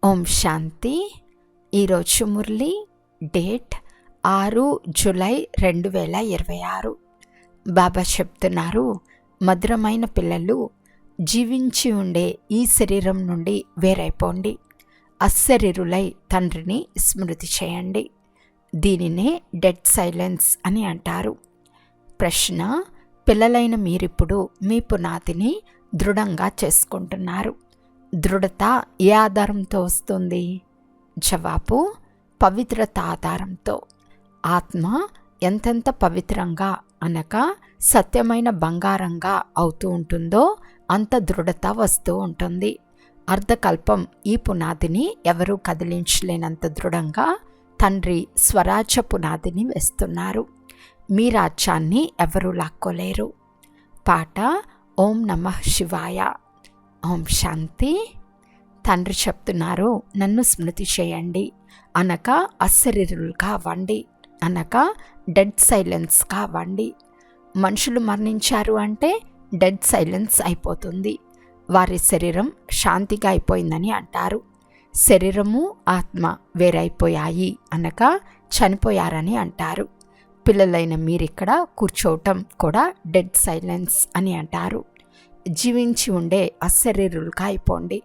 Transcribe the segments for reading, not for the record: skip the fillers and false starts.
ఓం శాంతి. ఈరోజు Murali date 6 July 2026. బాబా చెప్తున్నారు, మధురమైన పిల్లలు, జీవించి ఉండే ఈ శరీరం నుండి వేరైపోండి. అశరీరులై తండ్రిని స్మృతి చేయండి. దీనినే డెడ్ సైలెన్స్ అని అంటారు. ప్రశ్న: పిల్లలైన మీరిప్పుడు మీ పునాదిని దృఢంగా చేసుకుంటున్నారు. దృఢత ఏ ఆధారంతో వస్తుంది? జవాబు: పవిత్రత ఆధారంతో. ఆత్మ ఎంతెంత పవిత్రంగా అనగా సత్యమైన బంగారంగా అవుతూ ఉంటుందో అంత దృఢత వస్తూ ఉంటుంది. అర్ధకల్పం ఈ పునాదిని ఎవరూ కదిలించలేనంత దృఢంగా తండ్రి స్వరాజ్య పునాదిని వేస్తున్నారు. మీ రాజ్యాన్ని ఎవరూ లాక్కోలేరు. పాట: ఓం నమః శివాయ. ఓం శాంతి. తండ్రి చెప్తున్నారు, నన్ను స్మృతి చేయండి అనగా అశరీరులుగా అవ్వండి, అనగా డెడ్ సైలెన్స్గా అవ్వండి. మనుషులు మరణించారు అంటే డెడ్ సైలెన్స్ అయిపోతుంది. వారి శరీరం శాంతిగా అయిపోయిందని అంటారు. శరీరము ఆత్మ వేరైపోయాయి అనగా చనిపోయారని అంటారు. పిల్లలైన మీరిక్కడ కూర్చోవటం కూడా డెడ్ సైలెన్స్ అని అంటారు. జీవించి ఉండే అశరీరులుగా అయిపోండి.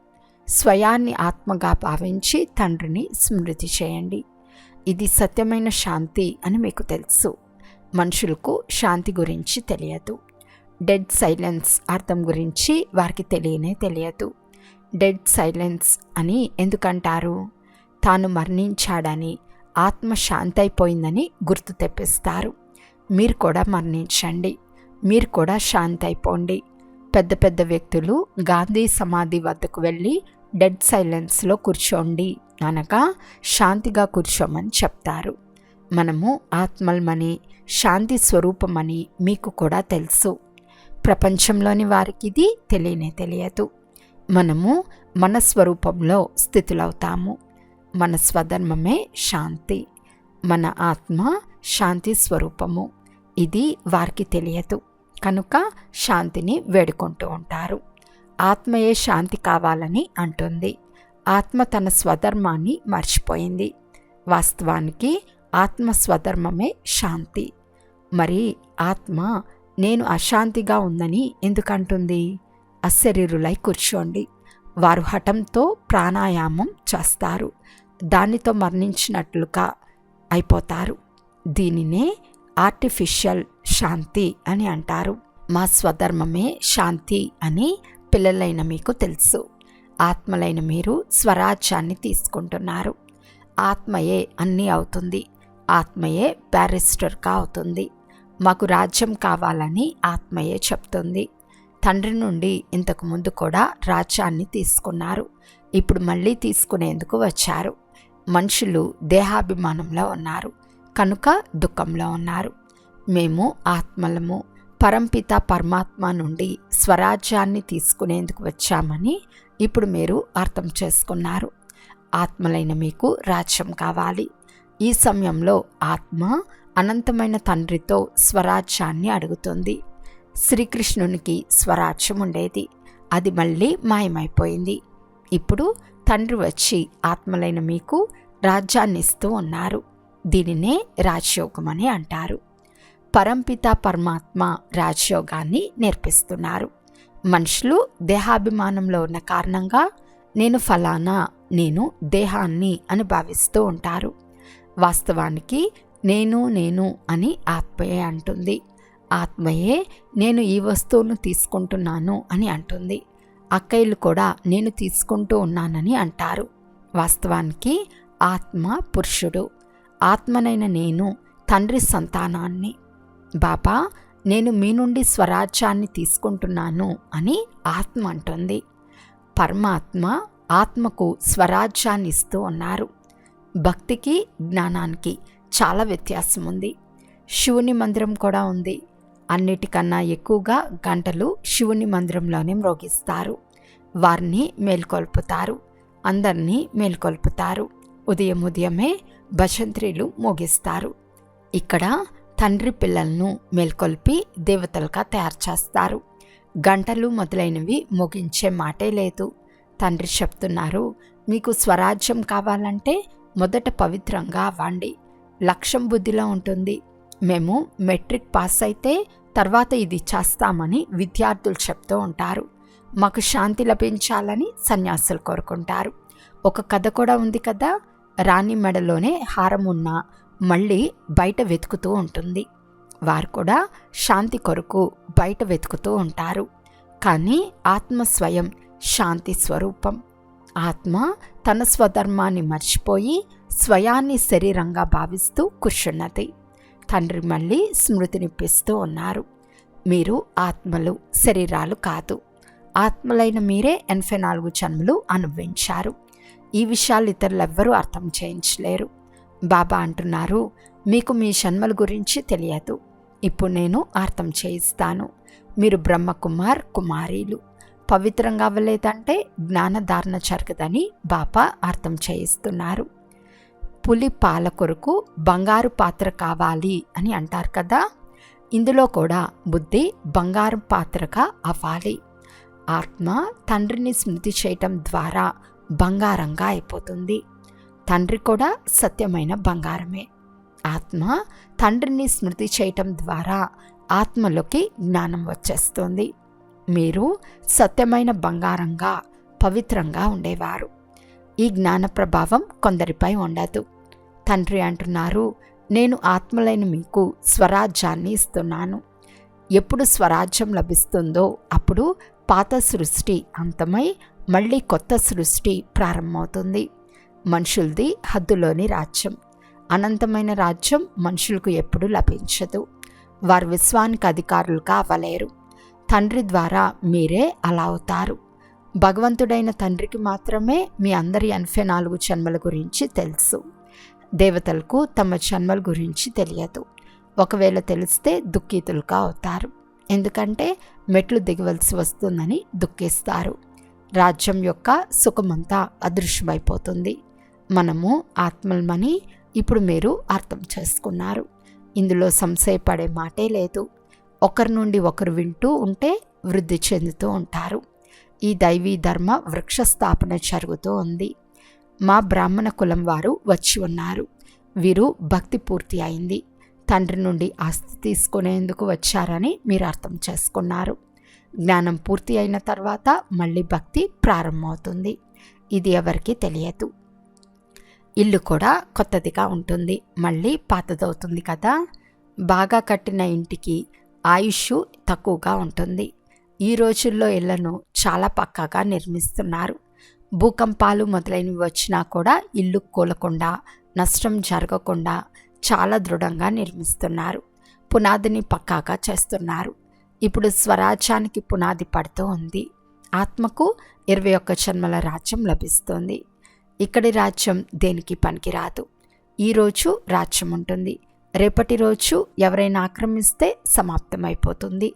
స్వయాన్ని ఆత్మగా భావించి తండ్రిని స్మృతి చేయండి. ఇది సత్యమైన శాంతి అని మీకు తెలుసు. మనుషులకు శాంతి గురించి తెలియదు. డెడ్ సైలెన్స్ అర్థం గురించి వారికి తెలియదు. డెడ్ సైలెన్స్ అని ఎందుకంటారు? తాను మరణించాడని, ఆత్మ శాంతి అయిపోయిందని గుర్తు తెప్పిస్తారు. మీరు కూడా మరణించండి, మీరు కూడా శాంతి అయిపోండి. పెద్ద పెద్ద వ్యక్తులు గాంధీ సమాధి వద్దకు వెళ్ళి డెడ్ సైలెన్స్లో కూర్చోండి అనగా శాంతిగా కూర్చోమని చెప్తారు. మనము ఆత్మల్మని, శాంతి స్వరూపమని మీకు కూడా తెలుసు. ప్రపంచంలోని వారికి ఇది తెలియదు. మనము మన స్వరూపంలో స్థితులవుతాము. మన స్వధర్మమే శాంతి. మన ఆత్మ శాంతి స్వరూపము. ఇది వారికి తెలియదు కనుక శాంతిని వేడుకుంటూ ఉంటారు. ఆత్మయే శాంతి కావాలని అంటుంది. ఆత్మ తన స్వధర్మాన్ని మర్చిపోయింది. వాస్తవానికి ఆత్మ స్వధర్మమే శాంతి. మరి ఆత్మ నేను అశాంతిగా ఉందని ఎందుకంటుంది? అశరీరులై కూర్చోండి. వారు హఠంతో ప్రాణాయామం చేస్తారు. దానితో మరణించినట్లుగా అయిపోతారు. దీనినే ఆర్టిఫిషియల్ శాంతి అని అంటారు. మా స్వధర్మమే శాంతి అని పిల్లలైన మీకు తెలుసు. ఆత్మలైన మీరు స్వరాజ్యాన్ని తీసుకుంటున్నారు. ఆత్మయే అన్నీ అవుతుంది. ఆత్మయే బ్యారిస్టర్గా అవుతుంది. మాకు రాజ్యం కావాలని ఆత్మయే చెప్తుంది. తండ్రి నుండి ఇంతకు ముందు కూడా రాజ్యాన్ని తీసుకున్నారు. ఇప్పుడు మళ్ళీ తీసుకునేందుకు వచ్చారు. మనుషులు దేహాభిమానంలో ఉన్నారు కనుక దుఃఖంలో ఉన్నారు. మేము ఆత్మలము, పరంపిత పరమాత్మ నుండి స్వరాజ్యాన్ని తీసుకునేందుకు వచ్చామని ఇప్పుడు మీరు అర్థం చేసుకున్నారు. ఆత్మలైన మీకు రాజ్యం కావాలి. ఈ సమయంలో ఆత్మ అనంతమైన తండ్రితో స్వరాజ్యాన్ని అడుగుతుంది. శ్రీకృష్ణునికి స్వరాజ్యం ఉండేది, అది మళ్ళీ మాయమైపోయింది. ఇప్పుడు తండ్రి వచ్చి ఆత్మలైన మీకు రాజ్యాన్ని ఇస్తూ ఉన్నారు. దీనినే రాజయోగం అని అంటారు. పరంపిత పరమాత్మ రాజయోగాన్ని నేర్పిస్తున్నారు. మనుషులు దేహాభిమానంలో ఉన్న కారణంగా నేను ఫలానా, నేను దేహాన్ని అని భావిస్తూ ఉంటారు. వాస్తవానికి నేను అని ఆత్మయే అంటుంది. ఆత్మయే నేను ఈ వస్తువును తీసుకుంటున్నాను అని అంటుంది. అక్కయ్యలు కూడా నేను తీసుకుంటూ ఉన్నానని అంటారు. వాస్తవానికి ఆత్మ పురుషుడు. ఆత్మనైన నేను తండ్రి సంతానాన్ని. బాబా నేను మీ నుండి స్వరాజ్యాన్ని తీసుకుంటున్నాను అని ఆత్మ అంటుంది. పరమాత్మ ఆత్మకు స్వరాజ్యాన్ని ఇస్తూ ఉన్నారు. భక్తికి జ్ఞానానికి చాలా వ్యత్యాసం ఉంది. శివుని మందిరం కూడా ఉంది. అన్నిటికన్నా ఎక్కువగా గంటలు శివుని మందిరంలోనే మ్రోగిస్తారు. వారిని మేల్కొల్పుతారు. అందరినీ మేల్కొల్పుతారు. ఉదయమే భజంత్రీలు మోగిస్తారు. ఇక్కడ తండ్రి పిల్లలను మేల్కొల్పి దేవతలుగా తయారు చేస్తారు. గంటలు మొదలైనవి మోగించే మాటే లేదు. తండ్రి చెప్తున్నారు, మీకు స్వరాజ్యం కావాలంటే మొదట పవిత్రంగా అవ్వండి. లక్ష్యం బుద్ధిలో ఉంటుంది. మేము మెట్రిక్ పాస్ అయితే తర్వాత ఇది చేస్తామని విద్యార్థులు చెప్తూ ఉంటారు. మాకు శాంతి లభించాలని సన్యాసులు కోరుకుంటారు. ఒక కథ కూడా ఉంది కదా, రాణి మెడలోనే హారం ఉన్న మళ్ళీ బయట వెతుకుతూ ఉంటుంది. వారు కూడా శాంతి కొరకు బయట వెతుకుతూ ఉంటారు. కానీ ఆత్మ స్వయం శాంతి స్వరూపం. ఆత్మ తన స్వధర్మాన్ని మర్చిపోయి స్వయాన్ని శరీరంగా భావిస్తూ కూర్చున్నది. తండ్రి మళ్ళీ స్మృతినిప్పిస్తూ ఉన్నారు, మీరు ఆత్మలు, శరీరాలు కాదు. ఆత్మలైన మీరే 84 జన్మలు అనుభవించారు. ఈ విషయాలు ఇతరులెవ్వరూ అర్థం చేయించలేరు. బాబా అంటున్నారు, మీకు మీ జన్మల గురించి తెలియదు, ఇప్పుడు నేను అర్థం చేయిస్తాను. మీరు బ్రహ్మకుమార్ కుమారీలు. పవిత్రంగా అవ్వలేదంటే జ్ఞానధారణ జరగదని బాబా అర్థం చేయిస్తున్నారు. పులి పాల కొరకు బంగారు పాత్ర కావాలి అని అంటారు కదా, ఇందులో కూడా బుద్ధి బంగారు పాత్రగా అవ్వాలి. ఆత్మ తండ్రిని స్మృతి చేయటం ద్వారా బంగారంగా అయిపోతుంది. తండ్రి కూడా సత్యమైన బంగారమే. ఆత్మ తండ్రిని స్మృతి చేయటం ద్వారా ఆత్మలోకి జ్ఞానం వచ్చేస్తుంది. మీరు సత్యమైన బంగారంగా పవిత్రంగా ఉండేవారు. ఈ జ్ఞాన ప్రభావం కొందరిపై ఉండదు. తండ్రి అంటున్నారు, నేను ఆత్మలైన మీకు స్వరాజ్యాన్ని ఇస్తున్నాను. ఎప్పుడు స్వరాజ్యం లభిస్తుందో అప్పుడు పాత సృష్టి అంతమై మళ్ళీ కొత్త సృష్టి ప్రారంభమవుతుంది. మనుషులది హద్దులోని రాజ్యం. అనంతమైన రాజ్యం మనుషులకు ఎప్పుడూ లభించదు. వారు విశ్వానికి అధికారులుగా అవ్వలేరు. తండ్రి ద్వారా మీరే అలా అవుతారు. భగవంతుడైన తండ్రికి మాత్రమే మీ అందరి 84 జన్మల గురించి తెలుసు. దేవతలకు తమ జన్మల గురించి తెలియదు. ఒకవేళ తెలిస్తే దుఃఖితులుగా అవుతారు. ఎందుకంటే మెట్లు దిగవలసి వస్తుందని దుఃఖిస్తారు. రాజ్యం యొక్క సుఖమంతా అదృశ్యమైపోతుంది. మనము ఆత్మల్మని ఇప్పుడు మీరు అర్థం చేసుకున్నారు. ఇందులో సంశయపడే మాటే లేదు. ఒకరి నుండి ఒకరు వింటూ ఉంటే వృద్ధి చెందుతూ ఉంటారు. ఈ దైవీ ధర్మ వృక్ష స్థాపన జరుగుతూ ఉంది. మా బ్రాహ్మణ కులం వారు వచ్చి ఉన్నారు. వీరు భక్తి పూర్తి అయింది. తండ్రి నుండి ఆస్తి తీసుకునేందుకు వచ్చారని మీరు అర్థం చేసుకున్నారు. జ్ఞానం పూర్తి అయిన తర్వాత మళ్ళీ భక్తి ప్రారంభమవుతుంది. ఇది ఎవరికీ తెలియదు. ఇల్లు కూడా కొత్తదిగా ఉంటుంది, మళ్ళీ పాతదవుతుంది కదా. బాగా కట్టిన ఇంటికి ఆయుష్ తక్కువగా ఉంటుంది. ఈ రోజుల్లో ఇళ్లను చాలా పక్కాగా నిర్మిస్తున్నారు. భూకంపాలు మొదలైనవి వచ్చినా కూడా ఇల్లు కూలకుండా, నష్టం జరగకుండా చాలా దృఢంగా నిర్మిస్తున్నారు. పునాదిని పక్కాగా చేస్తున్నారు. ఇప్పుడు స్వరాజ్యానికి పునాది పడుతూ ఉంది. ఆత్మకు 21 జన్మల రాజ్యం లభిస్తుంది. ఇక్కడి రాజ్యం దేనికి పనికిరాదు. ఈరోజు రాజ్యం ఉంటుంది, రేపటి రోజు ఎవరైనా ఆక్రమిస్తే సమాప్తమైపోతుంది.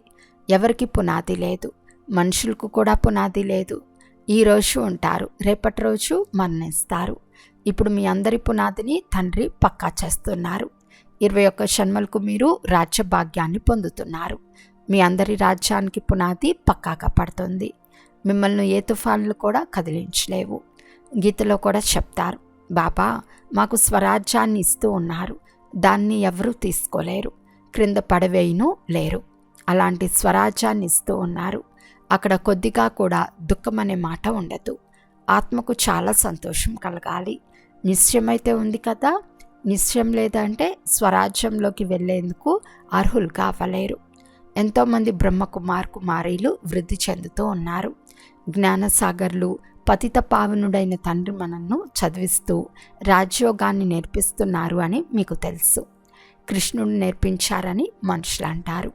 ఎవరికి పునాది లేదు. మనుషులకు కూడా పునాది లేదు. ఈరోజు ఉంటారు, రేపటి రోజు మరణిస్తారు. ఇప్పుడు మీ అందరి పునాదిని తండ్రి పక్కా చేస్తున్నారు. 21 జన్మలకు మీరు రాజ్య భాగ్యాన్ని పొందుతున్నారు. మీ అందరి రాజ్యానికి పునాది పక్కాగా పడుతుంది. మిమ్మల్ని ఏ తుఫాన్లు కూడా కదిలించలేవు. గీతలో కూడా చెప్తారు, బాబా మాకు స్వరాజ్యాన్ని ఇస్తూ ఉన్నారు, దాన్ని ఎవరూ తీసుకోలేరు, క్రింద పడవేయును లేరు. అలాంటి స్వరాజ్యాన్ని ఇస్తూ ఉన్నారు. అక్కడ కొద్దిగా కూడా దుఃఖం అనే మాట ఉండదు. ఆత్మకు చాలా సంతోషం కలగాలి. నిశ్చయమైతే ఉంది కదా. నిశ్చయం లేదంటే స్వరాజ్యంలోకి వెళ్ళేందుకు అర్హులుగా అవ్వలేరు. ఎంతోమంది బ్రహ్మకుమార్ కుమారీలు వృద్ధి చెందుతూ ఉన్నారు. జ్ఞానసాగర్లు పతిత పావనుడైన తండ్రి మనల్ని చదివిస్తూ రాజ్యోగాన్ని నేర్పిస్తున్నారు అని మీకు తెలుసు. కృష్ణుడు నేర్పించారని మనుషులు అంటారు.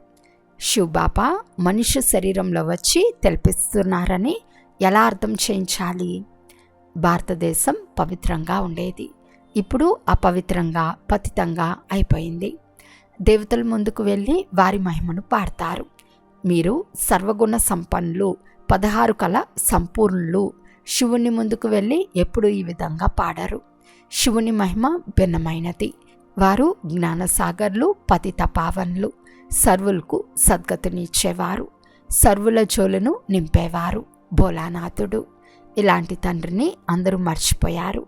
శివబాబా మనుష్య శరీరంలో వచ్చి తెలిపిస్తున్నారని ఎలా అర్థం చేయించాలి? భారతదేశం పవిత్రంగా ఉండేది, ఇప్పుడు అపవిత్రంగా పతితంగా అయిపోయింది. దేవతల ముందుకు వెళ్ళి వారి మహిమను పాడతారు. మీరు సర్వగుణ సంపన్నులు, 16 కళ సంపూర్ణులు. శివుని ముందుకు వెళ్ళి ఎప్పుడు ఈ విధంగా పాడరు. శివుని మహిమ భిన్నమైనది. వారు జ్ఞానసాగర్లు, పతిత పావన్లు, సర్వులకు సద్గతినిచ్చేవారు, సర్వుల జోలను నింపేవారు భోలానాథుడు. ఇలాంటి తండ్రిని అందరూ మర్చిపోయారు.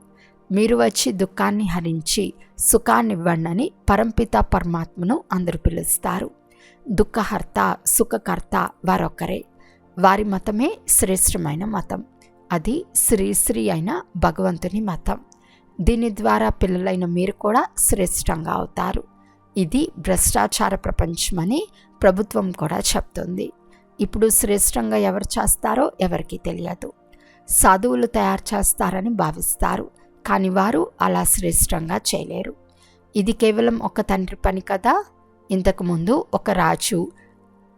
మీరు వచ్చి దుఃఖాన్ని హరించి సుఖాన్నివ్వండి పరంపిత పరమాత్మను అందరూ పిలుస్తారు. దుఃఖహర్త సుఖకర్త వారొక్కరే. వారి మతమే శ్రేష్టమైన మతం. అది శ్రీశ్రీ అయిన భగవంతుని మతం. దీని ద్వారా పిల్లలైన మీరు కూడా శ్రేష్టంగా అవుతారు. ఇది భ్రష్టాచార ప్రపంచమని ప్రభుత్వం కూడా చెప్తుంది. ఇప్పుడు శ్రేష్టంగా ఎవరు చేస్తారో ఎవరికి తెలియదు. సాధువులు తయారు చేస్తారని భావిస్తారు, కానీ వారు అలా శ్రేష్టంగా చేయలేరు. ఇది కేవలం ఒక తండ్రి పని కదా. ఇంతకుముందు ఒక రాజు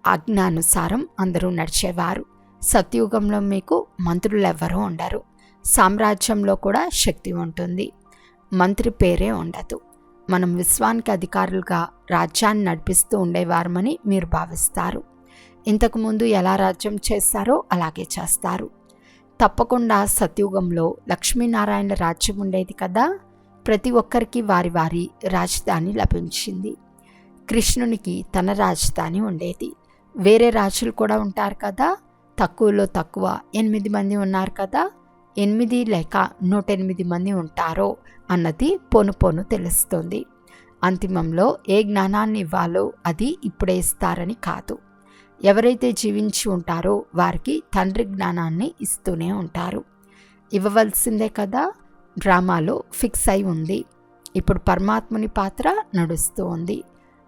ఆజ్ఞానుసారం అందరూ నడిచేవారు. సత్యుగంలో మీకు మంత్రులు ఎవ్వరూ ఉండరు. సామ్రాజ్యంలో కూడా శక్తి ఉంటుంది, మంత్రి పేరే ఉండదు. మనం విశ్వానికి అధికారులుగా రాజ్యాన్ని నడిపిస్తూ ఉండేవారమని మీరు భావిస్తారు. ఇంతకుముందు ఎలా రాజ్యం చేస్తారో అలాగే చేస్తారు. తప్పకుండా సత్యుగంలో లక్ష్మీనారాయణ రాజ్యం ఉండేది కదా. ప్రతి ఒక్కరికి వారి వారి రాజధాని లభించింది. కృష్ణునికి తన రాజధాని ఉండేది. వేరే రాజులు కూడా ఉంటారు కదా. తక్కువలో తక్కువ 8 మంది ఉన్నారు కదా. 8 లేక 108 మంది ఉంటారో అన్నది పోను పోను తెలుస్తుంది. అంతిమంలో ఏ జ్ఞానాన్ని ఇవ్వాలో అది ఇప్పుడే ఇస్తారని కాదు. ఎవరైతే జీవించి ఉంటారో వారికి తండ్రి జ్ఞానాన్ని ఇస్తూనే ఉంటారు. ఇవ్వవలసిందే కదా. డ్రామాలో ఫిక్స్ అయి ఉంది. ఇప్పుడు పరమాత్ముని పాత్ర నడుస్తూ ఉంది.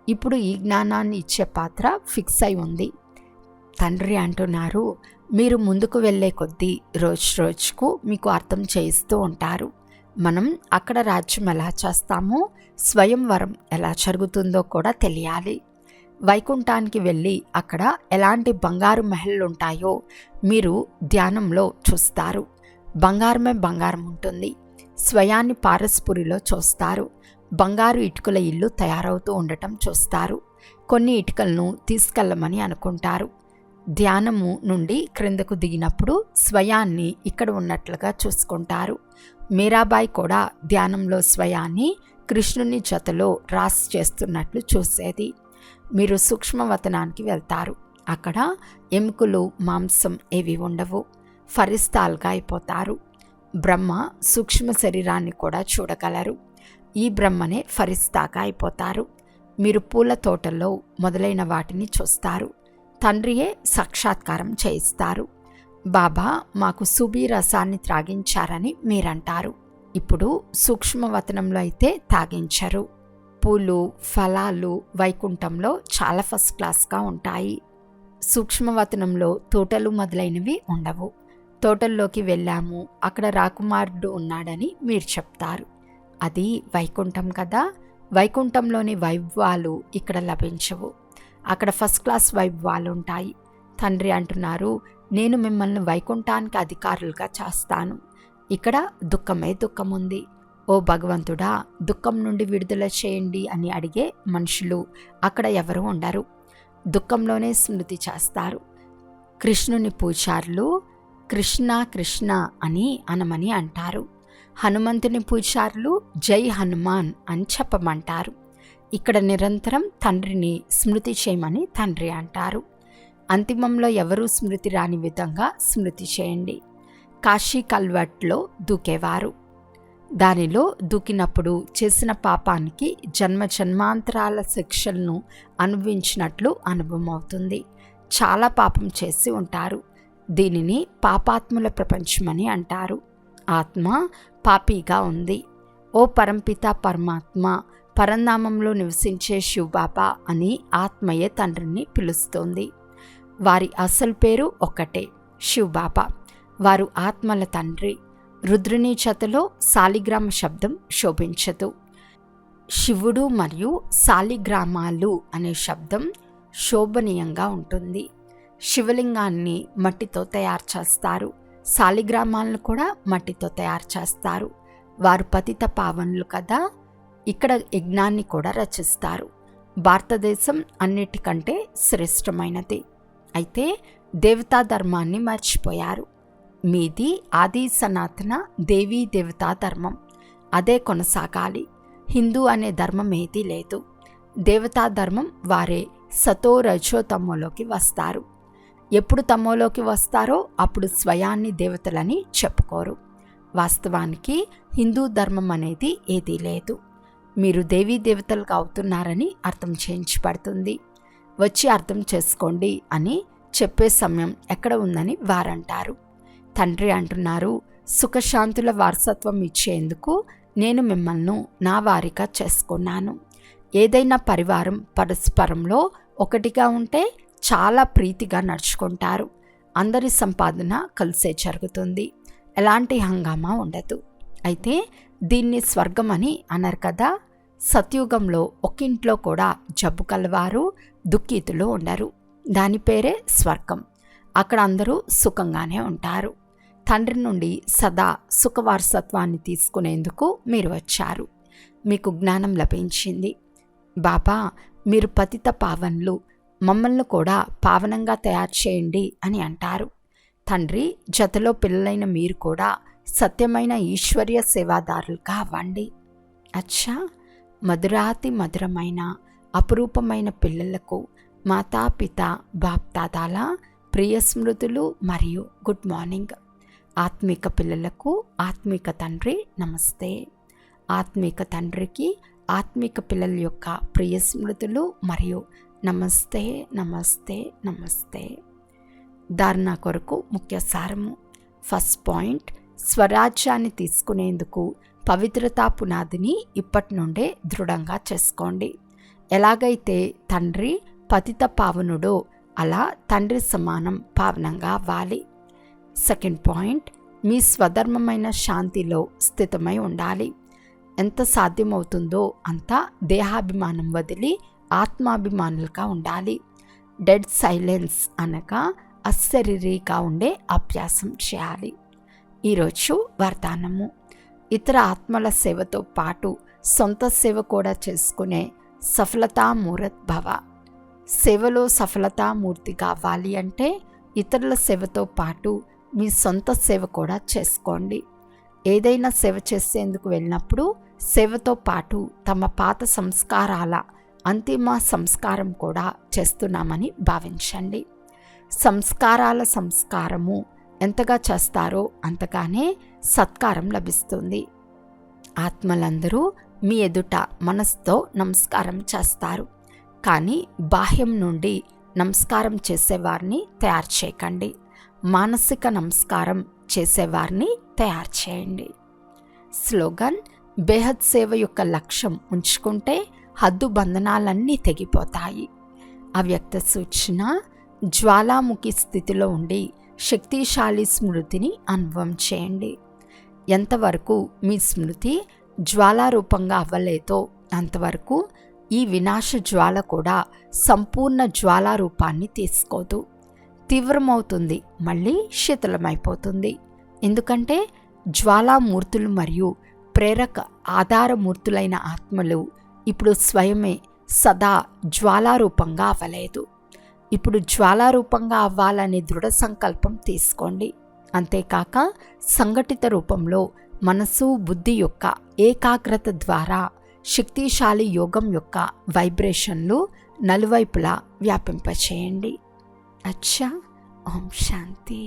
ఇప్పుడు ఈ జ్ఞానాన్ని ఇచ్చే పాత్ర ఫిక్స్ అయి ఉంది. తండ్రి అంటున్నారు, మీరు ముందుకు వెళ్ళే కొద్దీ రోజు రోజుకు మీకు అర్థం చేయిస్తూ ఉంటారు. మనం అక్కడ రాజ్యం ఎలా చేస్తామో, స్వయంవరం ఎలా జరుగుతుందో కూడా తెలియాలి. వైకుంఠానికి వెళ్ళి అక్కడ ఎలాంటి బంగారు మహల్లు ఉంటాయో మీరు ధ్యానంలో చూస్తారు. బంగారమే బంగారం ఉంటుంది. స్వయాన్ని పారస్పురిలో చూస్తారు. బంగారు ఇటుకల ఇల్లు తయారవుతూ ఉండటం చూస్తారు. కొన్ని ఇటుకలను తీసుకెళ్ళమని అనుకుంటారు. ధ్యానము నుండి క్రిందకు దిగినప్పుడు స్వయాన్ని ఇక్కడ ఉన్నట్లుగా చూసుకుంటారు. మీరాబాయి కూడా ధ్యానంలో స్వయాన్ని కృష్ణుని జతలో రాసి చేస్తున్నట్లు చూసేది. మీరు సూక్ష్మవతనానికి వెళ్తారు. అక్కడ ఎముకలు మాంసం ఏవి ఉండవు. ఫరిస్తాల్గా అయిపోతారు. బ్రహ్మ సూక్ష్మ శరీరాన్ని కూడా చూడగలరు. ఈ బ్రహ్మనే ఫరిస్తాగా అయిపోతారు. మీరు పూల తోటల్లో మొదలైన వాటిని చూస్తారు. తండ్రియే సాక్షాత్కారం చేయిస్తారు. బాబా మాకు సుబీ రసాన్ని త్రాగించారని మీరంటారు. ఇప్పుడు సూక్ష్మవతనంలో అయితే తాగించరు. పూలు ఫలాలు వైకుంఠంలో చాలా ఫస్ట్ క్లాస్గా ఉంటాయి. సూక్ష్మవతనంలో తోటలు మొదలైనవి ఉండవు. తోటల్లోకి వెళ్ళాము, అక్కడ రాకుమారుడు ఉన్నాడని మీరు చెప్తారు. అది వైకుంఠం కదా. వైకుంఠంలోని వైభవాలు ఇక్కడ లభించవు. అక్కడ ఫస్ట్ క్లాస్ వైభవాలు ఉంటాయి. తండ్రి అంటున్నారు, నేను మిమ్మల్ని వైకుంఠానికి అధికారులుగా చేస్తాను. ఇక్కడ దుఃఖమే దుఃఖం ఉంది. ఓ భగవంతుడా, దుఃఖం నుండి విడుదల చేయండి అని అడిగే మనుషులు అక్కడ ఎవరు ఉండరు. దుఃఖంలోనే స్మృతి చేస్తారు. కృష్ణుని పూజారులు కృష్ణ కృష్ణ అని అనమని అంటారు. హనుమంతుని పూజారులు జై హనుమాన్ అని చెప్పమంటారు. ఇక్కడ నిరంతరం తండ్రిని స్మృతి చేయమని తండ్రి అంటారు. అంతిమంలో ఎవరూ స్మృతి రాని విధంగా స్మృతి చేయండి. కాశీ కల్వట్లో దూకేవారు. దానిలో దూకినప్పుడు చేసిన పాపానికి జన్మ జన్మాంతరాల శిక్షలను అనుభవించినట్లు అనుభవం అవుతుంది. చాలా పాపం చేసి ఉంటారు. దీనిని పాపాత్ముల ప్రపంచమని అంటారు. ఆత్మ పాపిగా ఉంది. ఓ పరంపిత పరమాత్మ, పరంధామంలో నివసించే శివబాబా అని ఆత్మయే తండ్రిని పిలుస్తోంది. వారి అసలు పేరు ఒక్కటే, శివబాబా. వారు ఆత్మల తండ్రి. రుద్రుని చేతలో శాలిగ్రామ శబ్దం శోభించదు. శివుడు మరియు శాలిగ్రామాలు అనే శబ్దం శోభనీయంగా ఉంటుంది. శివలింగాన్ని మట్టితో తయారు చేస్తారు. శాలిగ్రామాలను కూడా మట్టితో తయారు చేస్తారు. వారు పతిత పావనులు కదా. ఇక్కడ యజ్ఞాన్ని కూడా రచిస్తారు. భారతదేశం అన్నిటికంటే శ్రేష్టమైనది. అయితే దేవతా ధర్మాన్ని మర్చిపోయారు. మీది ఆది సనాతన దేవీ దేవతా ధర్మం. అదే కొనసాగాలి. హిందూ అనే ధర్మం ఏదీ లేదు. దేవతా ధర్మం వారే సతో రజో తమోలోకి వస్తారు. ఎప్పుడు తమోలోకి వస్తారో అప్పుడు స్వయాన్ని దేవతలని చెప్పుకోరు. వాస్తవానికి హిందూ ధర్మం అనేది ఏదీ లేదు. మీరు దేవీ దేవతలుగా అవుతున్నారని అర్థం చేయించబడుతుంది. వచ్చి అర్థం చేసుకోండి అని చెప్పే సమయం ఎక్కడ ఉందని వారంటారు. తండ్రి అంటున్నారు, సుఖశాంతుల వారసత్వం ఇచ్చేందుకు నేను మిమ్మల్ని నా వారిగా చేసుకున్నాను. ఏదైనా పరివారం పరస్పరంలో ఒకటిగా ఉంటే చాలా ప్రీతిగా నడుచుకుంటారు. అందరి సంపాదన కలిసే జరుగుతుంది. ఎలాంటి హంగామా ఉండదు. అయితే దీన్ని స్వర్గం అని అనరు కదా. సత్యుగంలో ఒకింట్లో కూడా జబ్బు కలవారు, దుఃఖితులు ఉండరు. దాని పేరే స్వర్గం. అక్కడ అందరూ సుఖంగానే ఉంటారు. తండ్రి నుండి సదా సుఖవారసత్వాన్ని తీసుకునేందుకు మీరు వచ్చారు. మీకు జ్ఞానం లభించింది. బాబా, మీరు పతిత పావనులు, మమ్మల్ని కూడా పావనంగా తయారు చేయండి అని అంటారు. తండ్రి, జతలో పిల్లలైన మీరు కూడా సత్యమైన ఈశ్వర్య సేవాదారులుగా అవ్వండి. అచ్చా, మధురాతి మధురమైన అపురూపమైన పిల్లలకు మాతాపిత బాప్దాదాల ప్రియ స్మృతులు మరియు గుడ్ మార్నింగ్. ఆత్మిక పిల్లలకు ఆత్మిక తండ్రి నమస్తే. ఆత్మిక తండ్రికి ఆత్మిక పిల్లల యొక్క ప్రియ స్మృతులు మరియు నమస్తే నమస్తే నమస్తే. ధారణ కొరకు ముఖ్య సారము. ఫస్ట్ పాయింట్, స్వరాజ్యాన్ని తీసుకునేందుకు పవిత్రతా పునాదిని ఇప్పటి నుండే దృఢంగా చేసుకోండి. ఎలాగైతే తండ్రి పతిత పావనుడో అలా తండ్రి సమానం పావనంగా అవ్వాలి. సెకండ్ పాయింట్, మీ స్వధర్మమైన శాంతిలో స్థితమై ఉండాలి. ఎంత సాధ్యమవుతుందో అంత దేహాభిమానం వదిలి ఆత్మాభిమానులుగా ఉండాలి. డెడ్ సైలెన్స్ అనగా అశరీరిగా ఉండే అభ్యాసం చేయాలి. ఈరోజు వరదానము. ఇతర ఆత్మల సేవతో పాటు సొంత సేవ కూడా చేసుకునే సఫలతామూర్త్ భవ. సేవలో సఫలతామూర్తి కావాలి అంటే ఇతరుల సేవతో పాటు మీ సొంత సేవ కూడా చేసుకోండి. ఏదైనా సేవ చేసేందుకు వెళ్ళినప్పుడు సేవతో పాటు తమ పాత సంస్కారాల అంతిమ సంస్కారం కూడా చేస్తున్నామని భావించండి. సంస్కారము ఎంతగా చేస్తారో అంతగానే సత్కారం లభిస్తుంది. ఆత్మలందరూ మీ ఎదుట మనసుతో నమస్కారం చేస్తారు, కానీ బాహ్యం నుండి నమస్కారం చేసేవారిని తయారు చేయకండి. మానసిక నమస్కారం చేసేవారిని తయారు చేయండి. స్లోగన్: బేహద్ సేవ యొక్క లక్ష్యం ఉంచుకుంటే హద్దు బంధనాలన్నీ తెగిపోతాయి. అవ్యక్త సూచన: జ్వాలాముఖి స్థితిలో ఉండి శక్తిశాలి స్మృతిని అనుభవం చేయండి. ఎంతవరకు మీ స్మృతి జ్వాలారూపంగా అవ్వలేదో అంతవరకు ఈ వినాశ జ్వాల కూడా సంపూర్ణ జ్వాలారూపాన్ని తీసుకోదు. తీవ్రమవుతుంది, మళ్ళీ శీతలమైపోతుంది. ఎందుకంటే జ్వాలామూర్తులు మరియు ప్రేరక ఆధారమూర్తులైన ఆత్మలు ఇప్పుడు స్వయమే సదా జ్వాలారూపంగా అవ్వలేదు. ఇప్పుడు జ్వాలారూపంగా అవ్వాలనే దృఢ సంకల్పం తీసుకోండి. అంతేకాక సంఘటిత రూపంలో మనసు బుద్ధి యొక్క ఏకాగ్రత ద్వారా శక్తిశాలి యోగం యొక్క వైబ్రేషన్లు నలువైపులా వ్యాపింపచేయండి. అచ్చా, ఓం శాంతి.